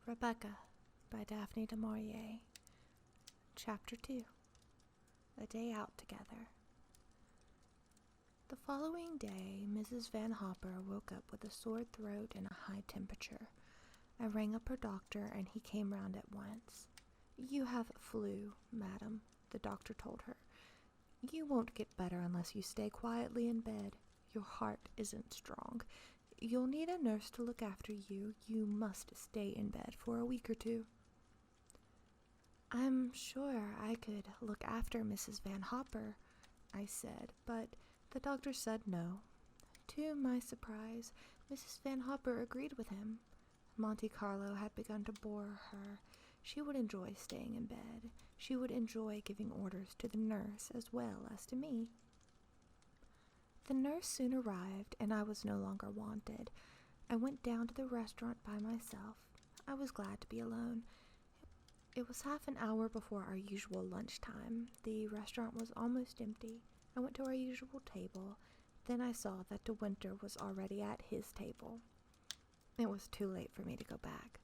Rebecca by Daphne du Maurier. Chapter 2. A Day Out Together. The following day, Mrs. Van Hopper woke up with a sore throat and a high temperature. I rang up her doctor and he came round at once. "You have flu, madam," the doctor told her. "You won't get better unless you stay quietly in bed. Your heart isn't strong. You'll need a nurse to look after you. You must stay in bed for a week or two." "I'm sure I could look after Mrs. Van Hopper," I said, but the doctor said no. To my surprise, Mrs. Van Hopper agreed with him. Monte Carlo had begun to bore her. She would enjoy staying in bed. She would enjoy giving orders to the nurse as well as to me. The nurse soon arrived, and I was no longer wanted. I went down to the restaurant by myself. I was glad to be alone. It was half an hour before our usual lunchtime. The restaurant was almost empty. I went to our usual table. Then I saw that De Winter was already at his table. It was too late for me to go back.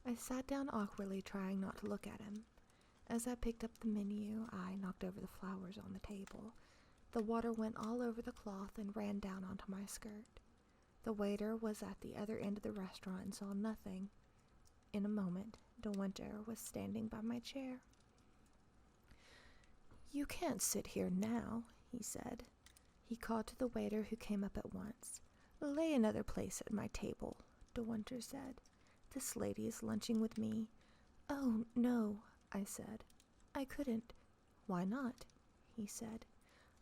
I sat down awkwardly, trying not to look at him. As I picked up the menu, I knocked over the flowers on the table. The water went all over the cloth and ran down onto my skirt. The waiter was at the other end of the restaurant and saw nothing. In a moment, De Winter was standing by my chair. "You can't sit here now," he said. He called to the waiter, who came up at once. "Lay another place at my table," De Winter said. "This lady is lunching with me." "Oh, no," I said. "I couldn't." "Why not?" he said.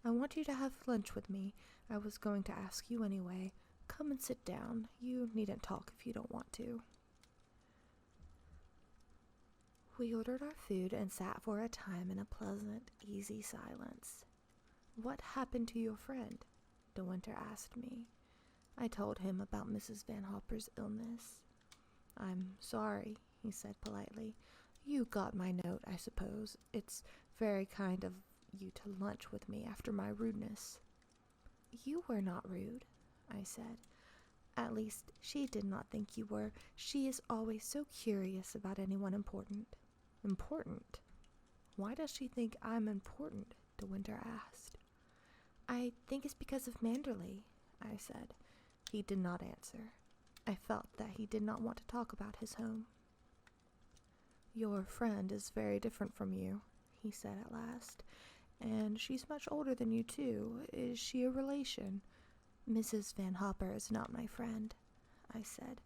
"I want you to have lunch with me. I was going to ask you anyway. Come and sit down. You needn't talk if you don't want to." We ordered our food and sat for a time in a pleasant, easy silence. "What happened to your friend?" De Winter asked me. I told him about Mrs. Van Hopper's illness. "I'm sorry," he said politely. "You got my note, I suppose. It's very kind of you to lunch with me after my rudeness." "You were not rude," I said. "At least, she did not think you were. She is always so curious about anyone important." "Important? Why does she think I'm important?" De Winter asked. "I think it's because of Manderley," I said. He did not answer. I felt that he did not want to talk about his home. "Your friend is very different from you," he said at last. "And she's much older than you, too. Is she a relation?" "Mrs. Van Hopper is not my friend," I said.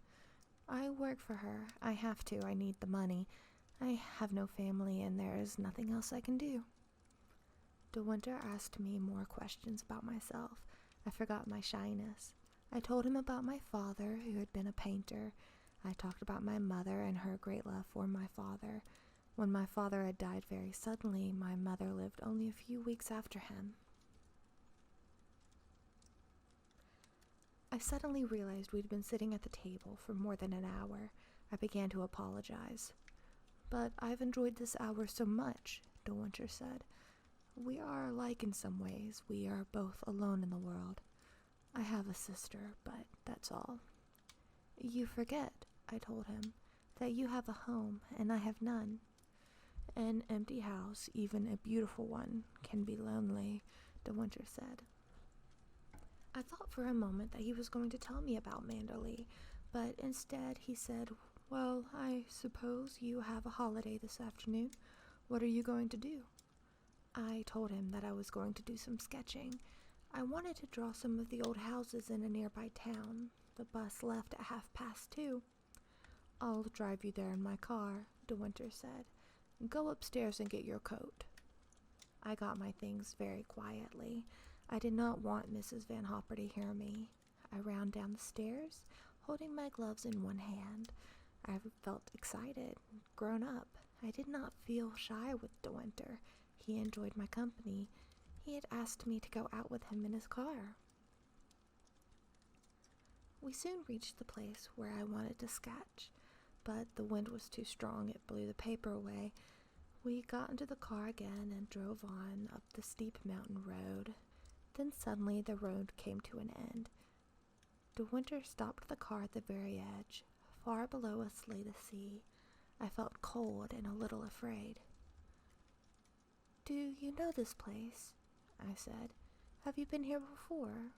"I work for her. I have to. I need the money. I have no family, and there is nothing else I can do." De Winter asked me more questions about myself. I forgot my shyness. I told him about my father, who had been a painter. I talked about my mother and her great love for my father. When my father had died very suddenly, my mother lived only a few weeks after him. I suddenly realized we'd been sitting at the table for more than an hour. I began to apologize. "But I've enjoyed this hour so much," De Winter said. "We are alike in some ways. We are both alone in the world. I have a sister, but that's all." "You forget," I told him, "that you have a home and I have none." "An empty house, even a beautiful one, can be lonely," De Winter said. I thought for a moment that he was going to tell me about Manderley, but instead he said, "Well, I suppose you have a holiday this afternoon. What are you going to do?" I told him that I was going to do some sketching. I wanted to draw some of the old houses in a nearby town. The bus left at 2:30. "I'll drive you there in my car," De Winter said. "Go upstairs and get your coat." I got my things very quietly. I did not want Mrs. Van Hopper to hear me. I ran down the stairs, holding my gloves in one hand. I felt excited, grown up. I did not feel shy with De Winter. He enjoyed my company. He had asked me to go out with him in his car. We soon reached the place where I wanted to sketch, but the wind was too strong. It blew the paper away. We got into the car again and drove on up the steep mountain road. Then suddenly the road came to an end. De Winter stopped the car at the very edge. Far below us lay the sea. I felt cold and a little afraid. "Do you know this place?" I said. "Have you been here before?"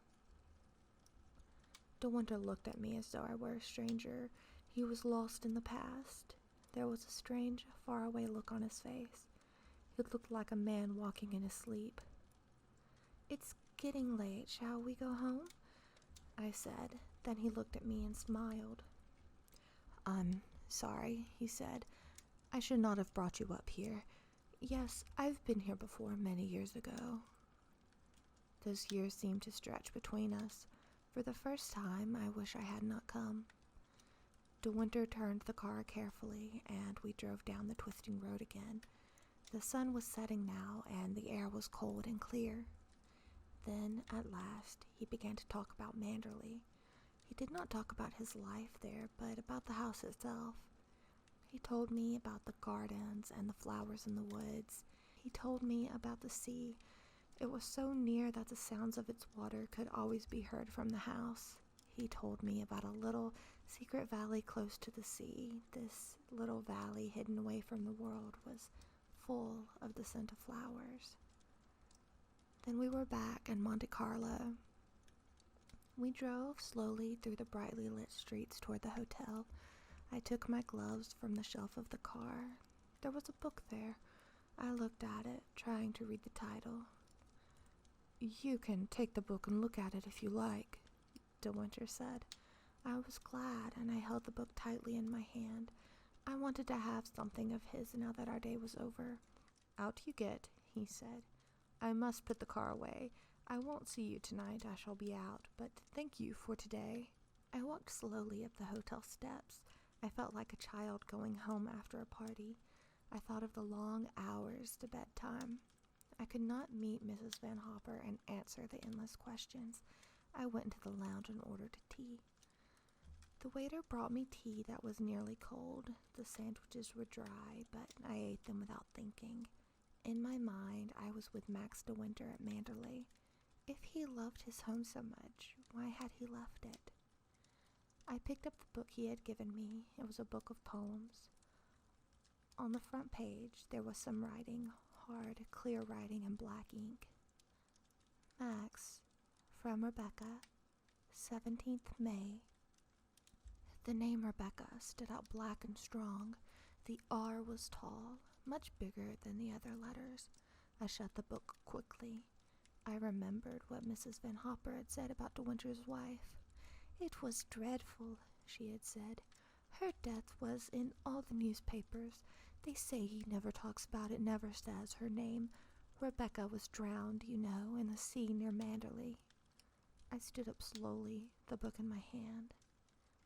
De Winter looked at me as though I were a stranger. He was lost in the past. There was a strange, faraway look on his face. It looked like a man walking in his sleep. "It's getting late. Shall we go home?" I said. Then he looked at me and smiled. "I'm sorry," he said. "I should not have brought you up here. Yes, I've been here before many years ago." Those years seemed to stretch between us. For the first time, I wish I had not come. De Winter turned the car carefully, and we drove down the twisting road again. The sun was setting now, and the air was cold and clear. Then, at last, he began to talk about Manderley. He did not talk about his life there, but about the house itself. He told me about the gardens and the flowers in the woods. He told me about the sea. It was so near that the sounds of its water could always be heard from the house. He told me about a little secret valley close to the sea. This little valley, hidden away from the world, was full of the scent of flowers. Then we were back in Monte Carlo. We drove slowly through the brightly lit streets toward the hotel. I took my gloves from the shelf of the car. There was a book there. I looked at it, trying to read the title. "You can take the book and look at it if you like," De Winter said. I was glad, and I held the book tightly in my hand. I wanted to have something of his now that our day was over. "Out you get," he said. "I must put the car away. I won't see you tonight. I shall be out, but thank you for today." I walked slowly up the hotel steps. I felt like a child going home after a party. I thought of the long hours to bedtime. I could not meet Mrs. Van Hopper and answer the endless questions. I went into the lounge and ordered tea. The waiter brought me tea that was nearly cold. The sandwiches were dry, but I ate them without thinking. In my mind, I was with Max de Winter at Manderley. If he loved his home so much, why had he left it? I picked up the book he had given me. It was a book of poems. On the front page, there was some writing, hard, clear writing in black ink. "Max, from Rebecca, 17th May. The name Rebecca stood out black and strong. The R was tall, much bigger than the other letters. I shut the book quickly. I remembered what Mrs. Van Hopper had said about De Winter's wife. "It was dreadful," she had said. "Her death was in all the newspapers. They say he never talks about it, never says her name. Rebecca was drowned, you know, in the sea near Manderley." I stood up slowly, the book in my hand.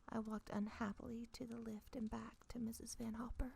I walked unhappily to the lift and back to Mrs. Van Hopper.